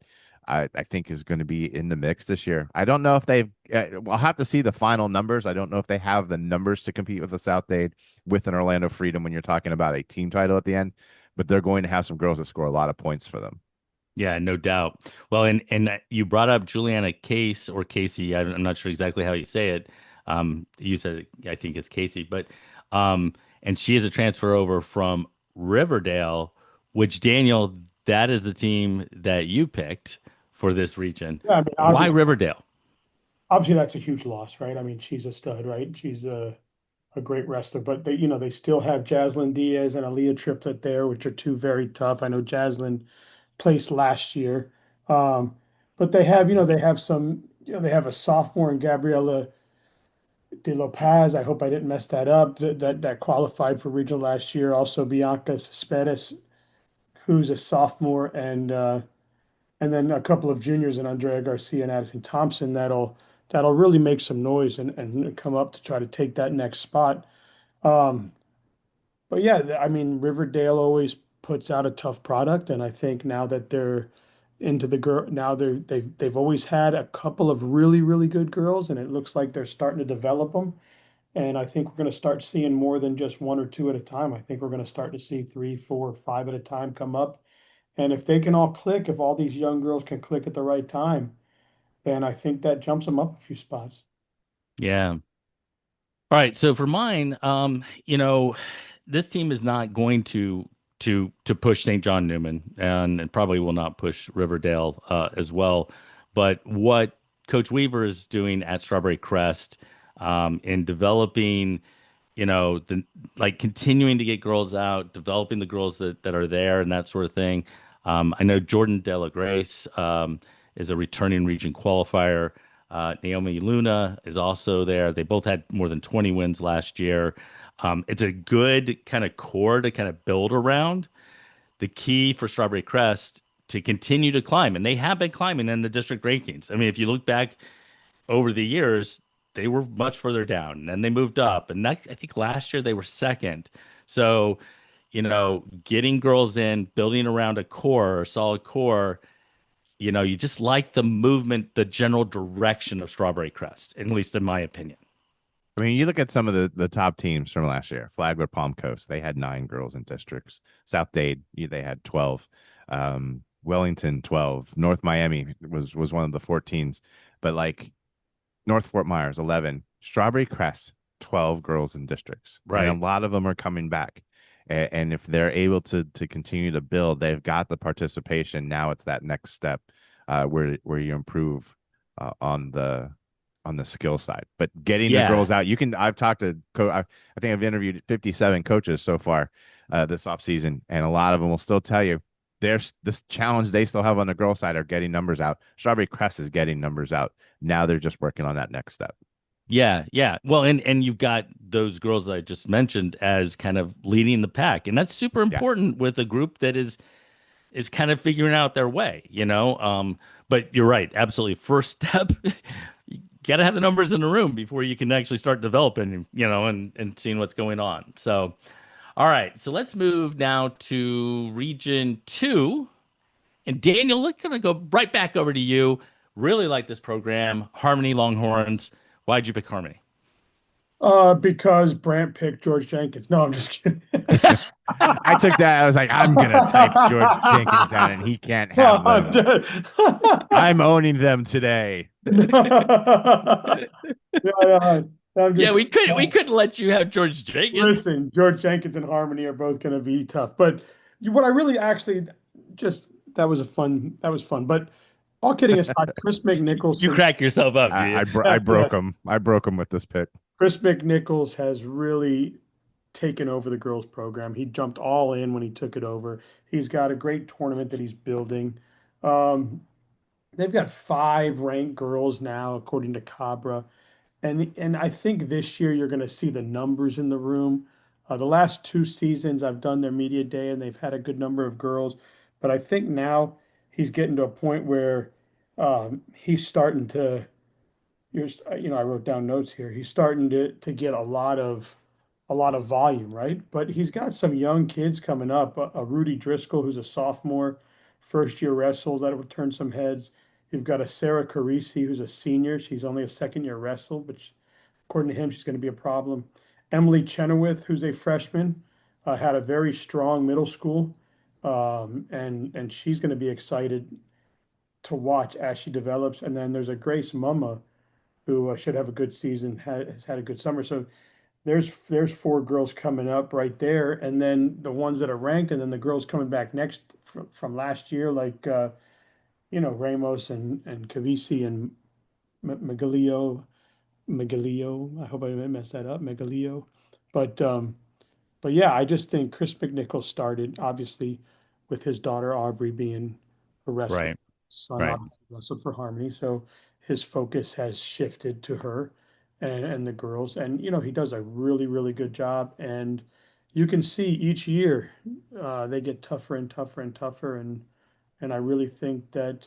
I think is going to be in the mix this year. I don't know if they've. I'll have to see the final numbers. I don't know if they have the numbers to compete with the South Dade with an Orlando Freedom when you're talking about a team title at the end. But they're going to have some girls that score a lot of points for them. Yeah, no doubt. Well, and you brought up Juliana Case or Casey. I'm not sure exactly how you say it. You said I think it's Casey, but and she is a transfer over from Riverdale, which Daniel, that is the team that you picked for this region. Yeah, I mean, Why Riverdale? obviously that's a huge loss, right? I mean, she's a stud, right? She's a great wrestler, but they still have Jaslyn Diaz and Aaliyah Triplet there, which are two very tough. I know Jaslyn placed last year. Um, but they have some, they have a sophomore in Gabriela De La Paz. I hope I didn't mess that up. That qualified for regional last year. Also Bianca Cespedes, who's a sophomore, and then a couple of juniors in Andrea Garcia and Addison Thompson that'll really make some noise and come up to try to take that next spot. Um, but yeah, I mean, Riverdale always puts out a tough product, and I think now that they're into the girl, now they've always had a couple of really good girls, and it looks like they're starting to develop them. And I think we're going to start seeing more than just one or two at a time. I think we're going to start to see three, four, five at a time come up. And if they can all click, if all these young girls can click at the right time, then I think that jumps them up a few spots. Yeah. All right, so for mine, this team is not going to push St. John Newman, and probably will not push Riverdale as well. But what Coach Weaver is doing at Strawberry Crest in developing, the like continuing to get girls out, developing the girls that are there, and that sort of thing. I know Jordan De La Grace is a returning region qualifier. Naomi Luna is also there. They both had more than 20 wins last year. It's a good kind of core to kind of build around. The key for Strawberry Crest to continue to climb, and they have been climbing in the district rankings. I mean, if you look back over the years, they were much further down, and then they moved up. And that, I think last year they were second. So, getting girls in, building around a core, a solid core, you just like the movement, the general direction of Strawberry Crest, at least in my opinion. I mean, you look at some of the top teams from last year. Flagler Palm Coast, they had 9 girls in districts. South Dade, they had 12. Wellington 12. North Miami was one of the 14s, but like North Fort Myers 11. Strawberry Crest 12 girls in districts, and a Right. lot of them are coming back. And if they're able to continue to build, they've got the participation. Now it's that next step where you improve on the skill side. But getting the Yeah. girls out, you can. I've talked to. I think I've interviewed 57 coaches so far this offseason, and a lot of them will still tell you there's this challenge they still have on the girl side are getting numbers out. Strawberry Crest is getting numbers out. Now they're just working on that next step. Yeah, yeah. Well, and you've got those girls I just mentioned as kind of leading the pack, and that's super Yeah. important with a group that is kind of figuring out their way. But you're right, absolutely. First step, you got to have the numbers in the room before you can actually start developing, and seeing what's going on. So, all right, so let's move now to Region 2. And Daniel, we're going to go right back over to you. Really like this program, Harmony Longhorns. Why'd you pick Harmony? Because Brant picked George Jenkins. No, I'm just kidding. I took that. I was like, I'm gonna type George Jenkins down, and he can't have them. I'm owning them today. Yeah, I'm Yeah, just we couldn't let you have George Jenkins. listen. George Jenkins and Harmony are both going to be tough, but what I really actually just that was fun. But all kidding aside, Chris You McNicholson, crack yourself up, do you? I yes, broke yes. him. I broke him with this pick. Chris McNichols has really taken over the girls program. He jumped all in when he took it over. He's got a great tournament that he's building. Um, they've got five ranked girls now, according to Cabra. And I think this year you're going to see the numbers in the room. The last two seasons, I've done their media day and they've had a good number of girls. But I think now he's getting to a point where he's starting to, I wrote down notes here. He's starting to get a lot of volume, right? But he's got some young kids coming up. A Rudy Driscoll, who's a sophomore, first year wrestle that will turn some heads. You've got a Sarah Carisi, who's a senior. She's only a second year wrestle, but according to him, she's going to be a problem. Emily Chenoweth, who's a freshman, had a very strong middle school, and she's going to be excited to watch as she develops. And then there's a Grace Mumma who should have a good season, has had a good summer. So there's four girls coming up right there, and then the ones that are ranked, and then the girls coming back next from last year, like Ramos and Cavisi and Magalio. Megalio. I hope I didn't mess that up. Megalio. But but yeah, I just think Chris McNichol started obviously with his daughter Aubrey being a wrestler, Right. son Right. obviously wrestled for Harmony, so his focus has shifted to her and the girls, and he does a really really good job, and you can see each year they get tougher and tougher and tougher, and I really think that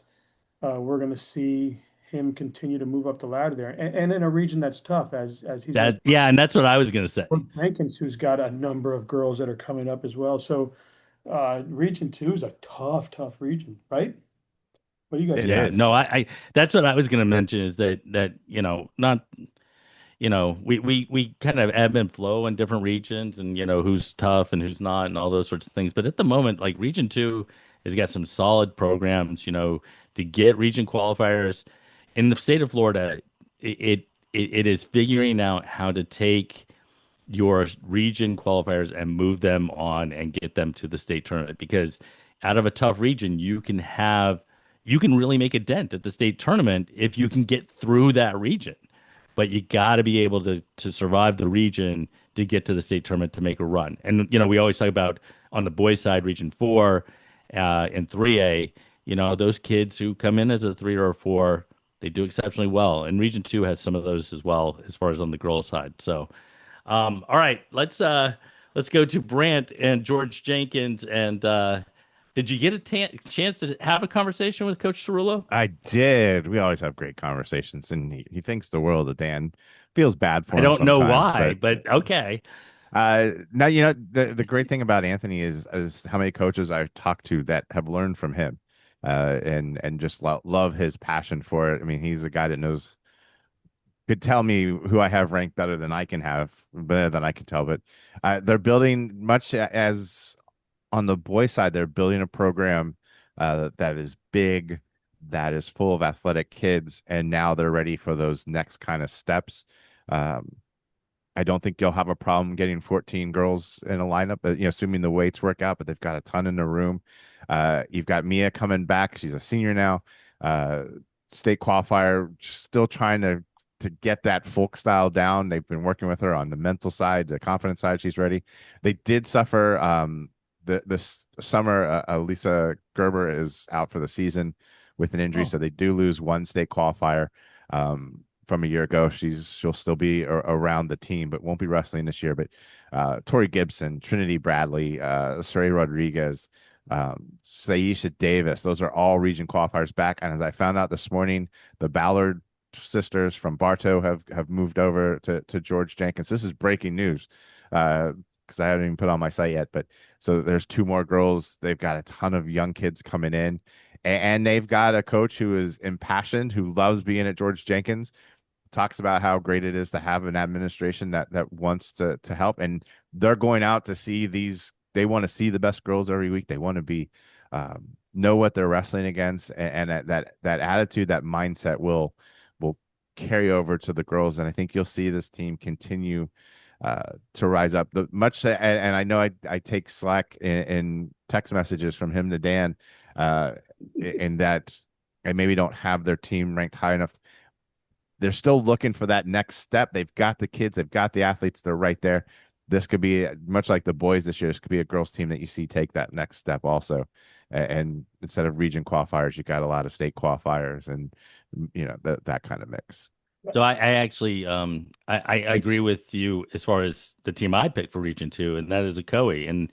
we're going to see him continue to move up the ladder there, and in a region that's tough, as he's going to Yeah, and that's what I was gonna say. Jenkins, who's got a number of girls that are coming up as well. So, Region Two is a tough, tough region, right? What do you guys It think? Yeah, is. no, I that's what I was gonna mention is that not we kind of ebb and flow in different regions and who's tough and who's not and all those sorts of things. But at the moment, like Region 2 has got some solid programs, to get region qualifiers in the state of Florida. It is figuring out how to take your region qualifiers and move them on and get them to the state tournament, because out of a tough region you can really make a dent at the state tournament if you can get through that region, but you got to be able to survive the region to get to the state tournament to make a run. And we always talk about on the boys side region 4 and 3A, those kids who come in as a 3 or a 4, they do exceptionally well, and region 2 has some of those as well as far as on the girls side. So all right, let's go to Brant and George Jenkins. And did you get a chance to have a conversation with Coach Cerullo? I did. We always have great conversations, and he thinks the world of Dan. Feels bad I for him don't know sometimes, why, but but okay. now the great thing about Anthony is how many coaches I've talked to that have learned from him, and just love his passion for it. I mean, he's a guy that knows could tell me who I have ranked better than I can tell. But they're building much as on the boys' side, they're building a program that is big, that is full of athletic kids, and now they're ready for those next kind of steps. Um, I don't think you'll have a problem getting 14 girls in a lineup, assuming the weights work out, but they've got a ton in the room. You've got Mia coming back. She's a senior now. Uh, State qualifier, still trying to get that folk style down. They've been working with her on the mental side, the confidence side. She's ready. They did suffer this summer. Lisa Gerber is out for the season with an injury, Oh, so they do lose one state qualifier. From a year ago. She'll still be around the team, but won't be wrestling this year. But Tori Gibson, Trinity Bradley, Saray Rodriguez, Saisha Davis, those are all region qualifiers back. And as I found out this morning, the Ballard sisters from Bartow have moved over to George Jenkins. This is breaking news. Because I haven't even put on my site yet, but so there's two more girls. They've got a ton of young kids coming in, and they've got a coach who is impassioned, who loves being at George Jenkins, talks about how great it is to have an administration that wants to help, and they're going out to see these. They want to see the best girls every week. They want to be know what they're wrestling against, and that attitude, that mindset will carry over to the girls. And I think you'll see this team continue to rise up. And I know I take slack in text messages from him to Dan, in that I maybe don't have their team ranked high enough. they're still looking for that next step. They've got the kids, they've got the athletes, they're right there. This could be much like the boys this year. This could be a girls team that you see take that next step also. And instead of region qualifiers, you got a lot of state qualifiers and that kind of mix. So I actually I agree with you as far as the team I picked for Region Two, and that is a Coe. And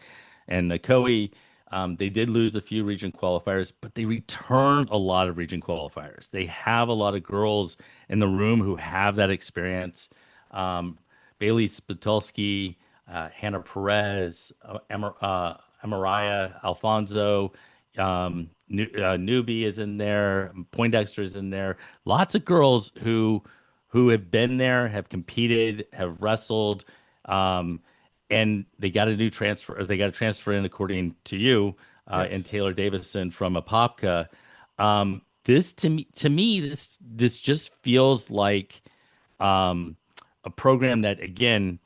the Coe they did lose a few region qualifiers, but they returned a lot of region qualifiers. They have a lot of girls in the room who have that experience. Um, Bailey Spitulski, Hannah Perez, Amariah Alfonso, Newbie is in there, Poindexter is in there. Lots of girls who have been there, have competed, have wrestled, um, and they got a new transfer. Or they got a transfer in, according to you, and Yes. Taylor Davison from Apopka. This to me, this just feels like a program that, again,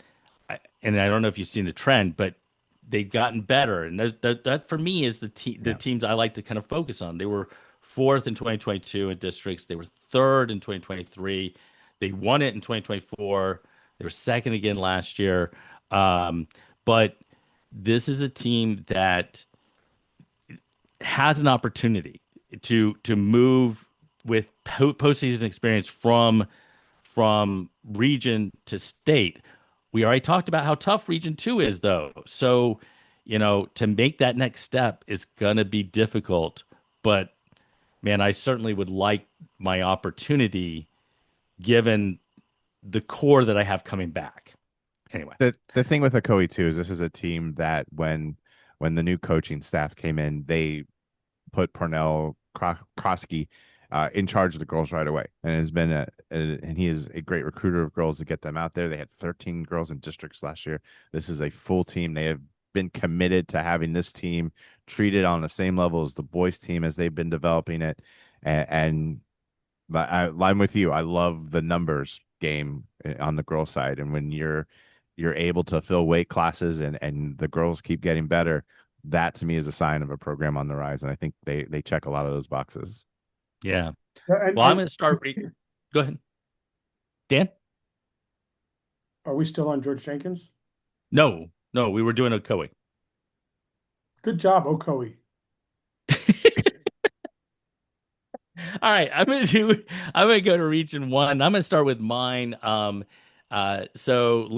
and I don't know if you've seen the trend, but they've gotten better. And that for me is the Yeah. teams I like to kind of focus on. They were fourth in 2022 in districts. They were third in 2023. They won it in 2024. They were second again last year. Um, but this is a team that has an opportunity to move with postseason experience from region to state. We already talked about how tough Region 2 is, though. So, to make that next step is going to be difficult. But man, I certainly would like my opportunity given the core that I have coming back. Anyway, The thing with Akoi too is this is a team that when the new coaching staff came in, they put Parnell Krosky in charge of the girls right away, and has been and he is a great recruiter of girls to get them out there. They had 13 girls in districts last year. This is a full team. They have been committed to having this team treated on the same level as the boys team as they've been developing it, and but I'm with you. I love the numbers game on the girl side, and when you're able to fill weight classes and the girls keep getting better, that to me is a sign of a program on the rise. And I think they check a lot of those boxes. yeah. And, Well, I'm and going to start. Go ahead, Dan. are we still on George Jenkins? No, no, we were doing a Ocoee. Good job, Okoe. All right, I'm gonna go to region one. I'm gonna start with mine. So the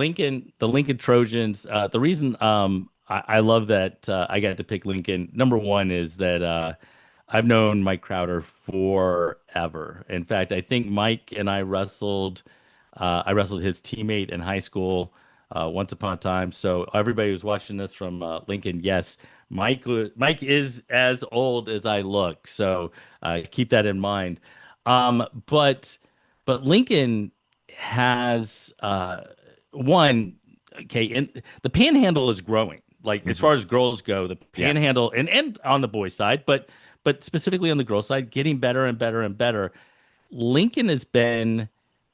Lincoln Trojans, the reason I love that I got to pick Lincoln, number one is that I've known Mike Crowder forever. In fact, I think Mike and I wrestled his teammate in high school once upon a time. So everybody who's watching this from Lincoln, yes, Mike is as old as I look. So keep that in mind. But Lincoln has one. Okay, and the Panhandle is growing. Like as Hmm. far as girls go, the Yes. Panhandle and on the boys' side, but specifically on the girls' side, getting better and better and better. Lincoln has been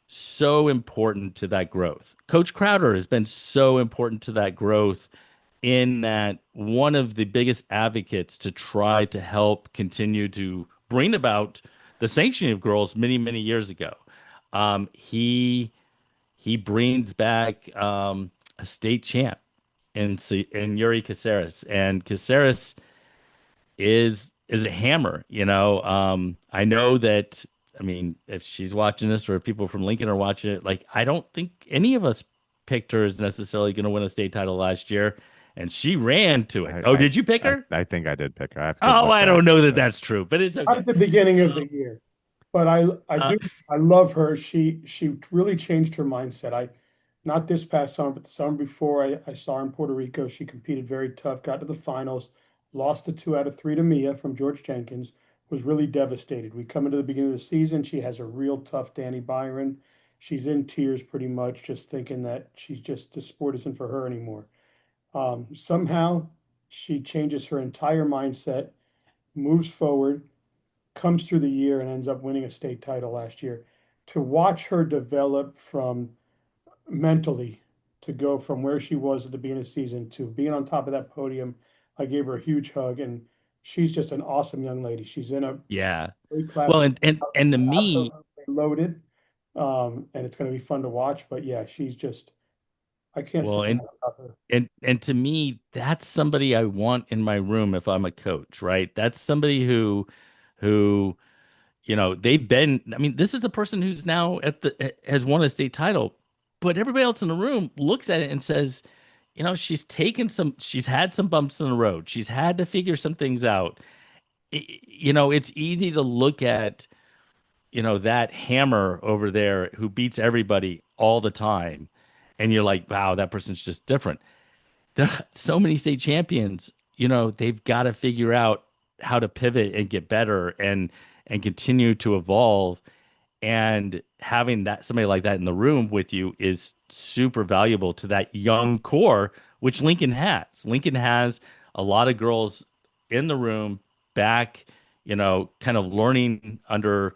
so important to that growth. Coach Crowder has been so important to that growth in that one of the biggest advocates to try to help continue to bring about the sanctioning of girls many, many years ago. He brings back a state champ in Yuri Caceres, and Caceres is a hammer. I know that. I mean, if she's watching this or if people from Lincoln are watching it, like I don't think any of us picked her as necessarily going to win a state title last year, and she ran to it. I, Oh, I did you pick her? I think I did pick her. I have to go Oh, look I back. don't know that But that's true, but it's Not okay. at the beginning of Um, the year, but I uh, do I love her. She really changed her mindset. I not this past summer, but the summer before I saw her in Puerto Rico. She competed very tough, got to the finals, lost the 2 out of 3 to Mia from George Jenkins, was really devastated. We come into the beginning of the season, she has a real tough Danny Byron. She's in tears pretty much, just thinking that she's just the sport isn't for her anymore. Somehow she changes her entire mindset, moves forward, comes through the year and ends up winning a state title last year. To watch her develop from mentally to go from where she was at the beginning of the season to being on top of that podium, I gave her a huge hug, and she's just an awesome young lady. She's in a yeah. great class, Well, and to me, absolutely loaded. And it's going to be fun to watch. But yeah, she's just, I can't say Well, enough about her. and to me, that's somebody I want in my room if I'm a coach, right? That's somebody who they've been, I mean, this is a person who's now has won a state title, but everybody else in the room looks at it and says, she's had some bumps in the road. She's had to figure some things out. It's easy to look at, that hammer over there who beats everybody all the time. And you're like, wow, that person's just different. There are so many state champions, they've got to figure out how to pivot and get better and continue to evolve. And having that somebody like that in the room with you is super valuable to that young core, which Lincoln has. Lincoln has a lot of girls in the room back, kind of learning under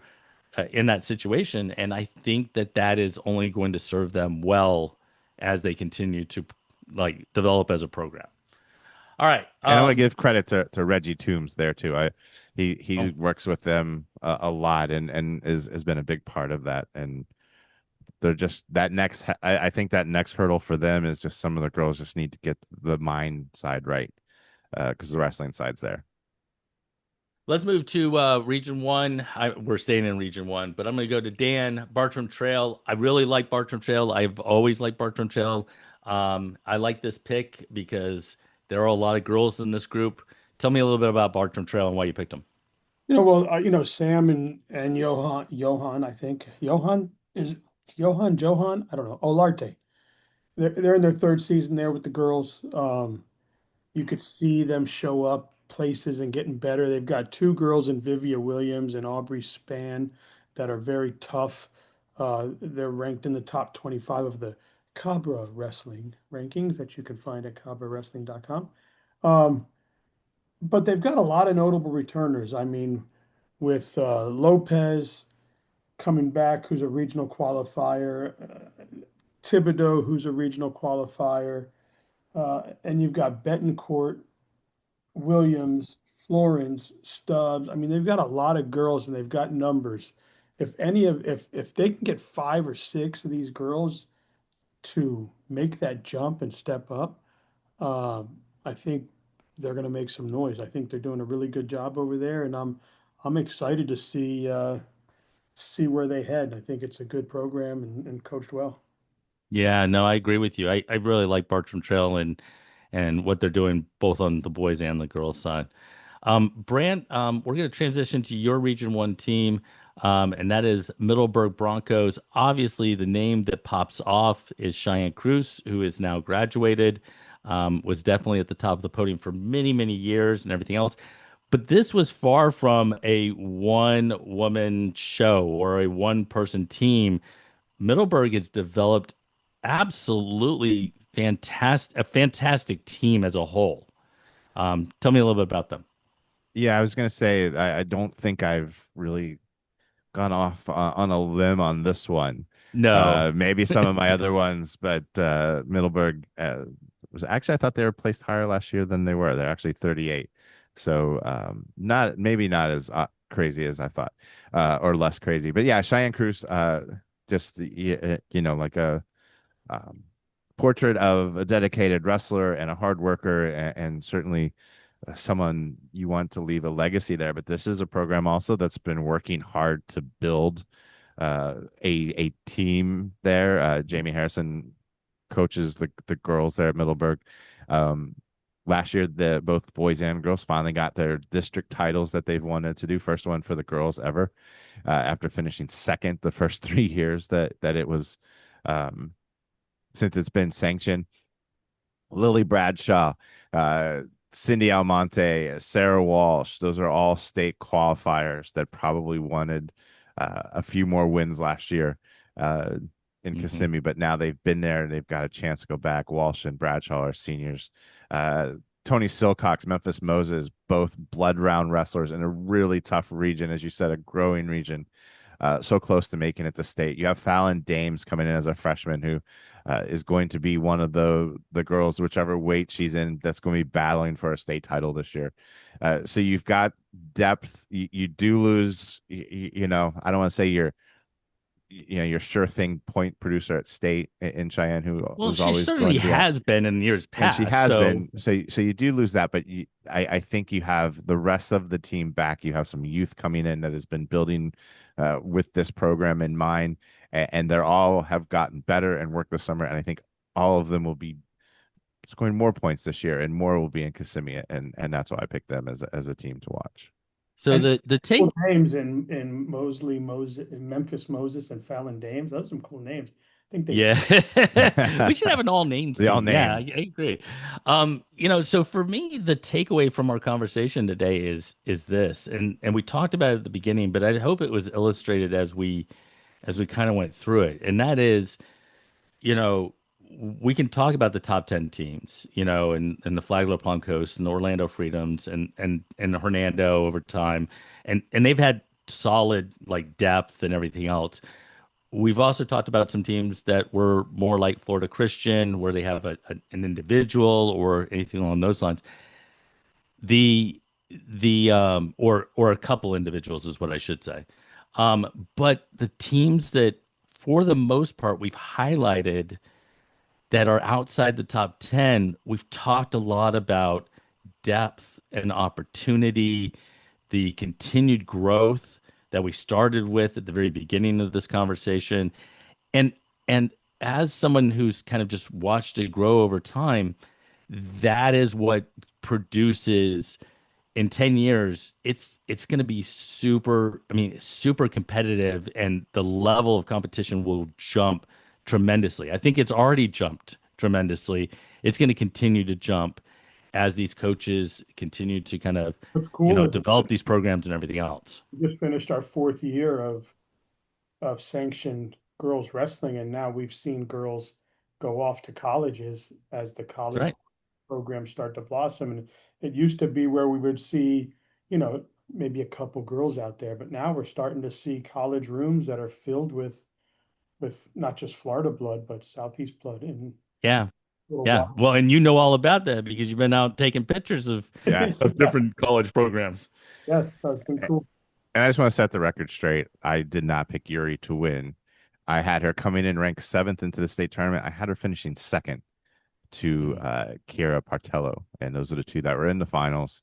in that situation. And I think that that is only going to serve them well as they continue to like develop as a program. All right. And I want to give credit to Reggie Toombs there too. He Um, works with them a lot and is has been a big part of that. And they're just that I think that next hurdle for them is just some of the girls just need to get the mind side right because the wrestling side's there. let's move to Region One. We're staying in Region One, but I'm going to go to Dan Bartram Trail. I really like Bartram Trail. I've always liked Bartram Trail. I like this pick because there are a lot of girls in this group. Tell me a little bit about Bartram Trail and why you picked them. Sam and Johan, I think Johan, I don't know, Olarte. They're in their third season there with the girls. You could see them show up places and getting better. They've got two girls in Vivia Williams and Aubrey Spann that are very tough. They're ranked in the top 25 of the Cabra Wrestling rankings that you can find at cabrawrestling.com. Um, but they've got a lot of notable returners. I mean, with Lopez coming back, who's a regional qualifier, Thibodeau, who's a regional qualifier, and you've got Betancourt, Williams, Florence, Stubbs. I mean, they've got a lot of girls and they've got numbers. If they can get five or six of these girls to make that jump and step up, I think they're going to make some noise. I think they're doing a really good job over there, and I'm excited to see where they head. I think it's a good program and coached well. Yeah, no, I agree with you. I really like Bartram Trail and what they're doing both on the boys and the girls side. Brant, we're going to transition to your Region One team, and that is Middleburg Broncos. Obviously, the name that pops off is Cheyenne Cruz, who is now graduated, was definitely at the top of the podium for many, many years and everything else. But this was far from a one-woman show or a one-person team. Middleburg has developed absolutely a fantastic team as a whole. Tell me a little bit about them. Yeah, I was gonna say I don't think I've really gone off on a limb on this one. No. Maybe some of my other ones, but Middleburg was actually I thought they were placed higher last year than they were. They're actually 38, so not maybe not as crazy as I thought, or less crazy. But yeah, Cheyenne Cruz, just like a um, portrait of a dedicated wrestler and a hard worker, and certainly someone you want to leave a legacy there. But this is a program also that's been working hard to build a team there. Jamie Harrison coaches the girls there at Middleburg. Um, Last year, the both boys and girls finally got their district titles that they've wanted to do. First one for the girls ever, after finishing second the first 3 years that it was um, since it's been sanctioned. Lily Bradshaw, uh, Cindy Almonte, Sarah Walsh. Those are all state qualifiers that probably wanted a few more wins last year uh, in Hmm. Kissimmee, but now they've been there and they've got a chance to go back. Walsh and Bradshaw are seniors. Uh, Tony Silcox, Memphis Moses, both blood round wrestlers in a really tough region, as you said, a growing region. So close to making it to state. You have Fallon Dames coming in as a freshman who is going to be one of the girls, whichever weight she's in, that's going to be battling for a state title this year. So you've got depth. You do lose, I don't want to say you're your sure thing point producer at state in Cheyenne, Well, who's she always going certainly to be on. has been in years And she past. has So been. So you do lose that, but I think you have the rest of the team back. You have some youth coming in that has been building with this program in mind, and they're all have gotten better and worked this summer. And I think all of them will be scoring more points this year, and more will be in Kissimmee, and that's why I picked them as a team to watch. so And the cool take names in Mosley, Moses, in Memphis, Moses, and Fallon Dames. Those are some cool names. I think they yeah. We should have an all names The all team. Yeah, name. I agree. So for me, the takeaway from our conversation today is this, and we talked about it at the beginning, but I hope it was illustrated as we kind of went through it. And that is, you know, we can talk about the top 10 teams, and the Flagler Palm Coast and the Orlando Freedoms and Hernando over time. And they've had solid like depth and everything else. We've also talked about some teams that were more like Florida Christian, where they have an individual or anything along those lines. The or a couple individuals is what I should say. But the teams that, for the most part, we've highlighted that are outside the top 10, we've talked a lot about depth and opportunity, the continued growth that we started with at the very beginning of this conversation. And and as someone who's kind of just watched it grow over time, that is what produces in 10 years. It's going to be super, I mean, super competitive, and the level of competition will jump tremendously. I think it's already jumped tremendously. It's going to continue to jump as these coaches continue to kind of, What's cool is develop these programs and everything else. we just finished our fourth year of sanctioned girls wrestling, and now we've seen girls go off to colleges as the That's college right. programs start to blossom. And it used to be where we would see, you know, maybe a couple girls out there, but now we're starting to see college rooms that are filled with not just Florida blood, but Southeast blood in Yeah. a little Yeah. while. Well, and you know all about that because you've been out taking pictures of Yes. of different college programs. Yes, that's been cool. And I just want to set the record straight. I did not pick Yuri to win. I had her coming in ranked seventh into the state tournament. I had her finishing second to Mhm. Kiera Partello, and those are the two that were in the finals.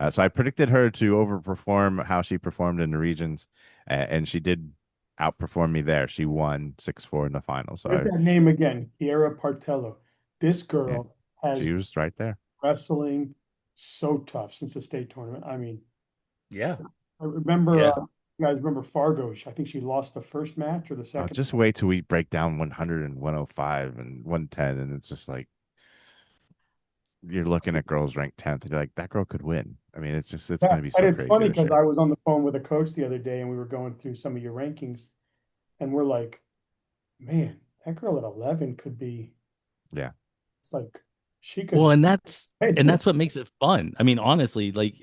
So I predicted her to overperform how she performed in the regions, and she did outperform me there. She won 6-4 in the finals. So There's that name again, Kiera Partello. This yeah, girl has she was right there. wrestling so tough since the state tournament. I mean, Yeah. I remember, Yeah. you guys remember Fargo? I think she lost the first match or the Oh, second. just wait till we break down 100 and 105 and 110, and it's just like you're looking at girls ranked 10th, and you're like, that girl could win. I mean, it's Yeah, going to be and so it's crazy funny this because year. I was on the phone with a coach the other day and we were going through some of your rankings, and we're like, man, that girl at 11 could be, Yeah. it's like, she Well, could, and that's hey, and that's what makes it fun. I mean, honestly, like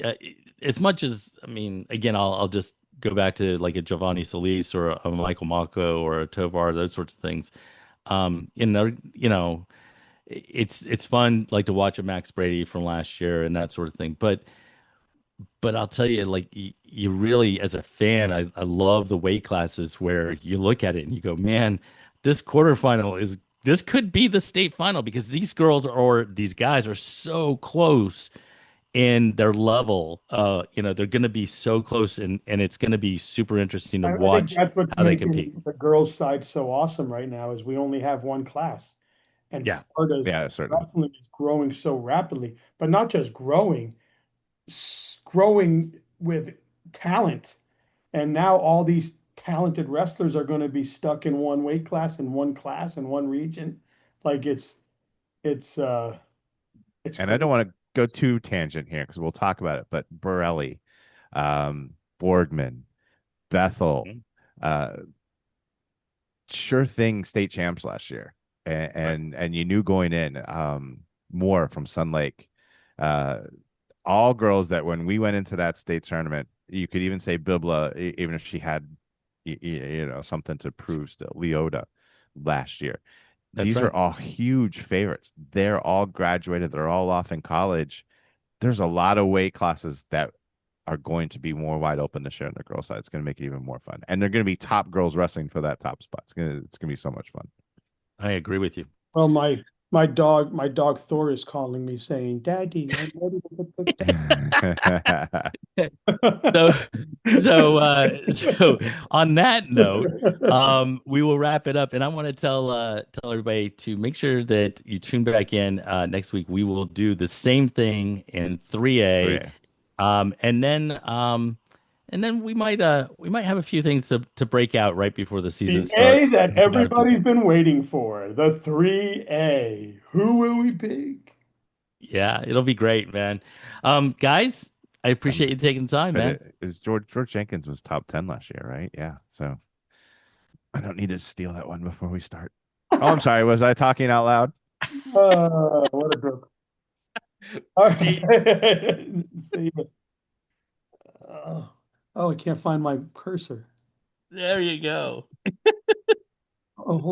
as much as I mean, again, I'll just go back to like a Giovanni Solis or a Michael Mako or a Tovar, those sorts of things. It's fun like to watch a Max Brady from last year and that sort of thing. But I'll tell you, like you really, as a fan, I love the weight classes where you look at it and you go, man, this could be the state final because these girls or these guys are so close in their level. They're going to be so close, and it's going to be super interesting to I think watch that's what's how they making compete. the girls' side so awesome right now is we only have one class, and Yeah. Florida's Yeah, certainly. wrestling is growing so rapidly, but not just growing, growing with talent. And now all these talented wrestlers are going to be stuck in one weight class in one region. Like it's uh it's And I crazy. don't want to go too tangent here because we'll talk about it, but Borelli, Boardman, Bethel, Mhm. uh, sure thing state champs last year. And Right. you knew going in, more from Sun Lake. Uh, all girls that when we went into that state tournament, you could even say Bibla, even if she had something to prove still, Leota last year. That's These are right. all huge favorites. They're all graduated, they're all off in college. There's a lot of weight classes that are going to be more wide open this year on the girls' side. It's going to make it even more fun, and they're going to be top girls wrestling for that top spot. It's gonna be so much fun. I agree with you. Well, my dog Thor is calling me saying, "Daddy, I'm ready to get picked So, up." so on that note, we will wrap it up. And I want to tell everybody to make sure that you tune back in next week. We will do the same thing in 3A, 3A. um, and then um, and then we might have a few things to break out right before the season The A starts. that Talk about a few everybody's things. been waiting for, the 3A. Who will we pick? Yeah, it'll be great, man. Guys, I Um, appreciate you taking the time, but man. it is George Jenkins was top 10 last year, right? Yeah. So I don't need to steal that one before we start. Oh, I'm sorry. Was I talking out loud? What a joke. All right. See ya. Oh, I can't find my cursor. There you go. Oh, hold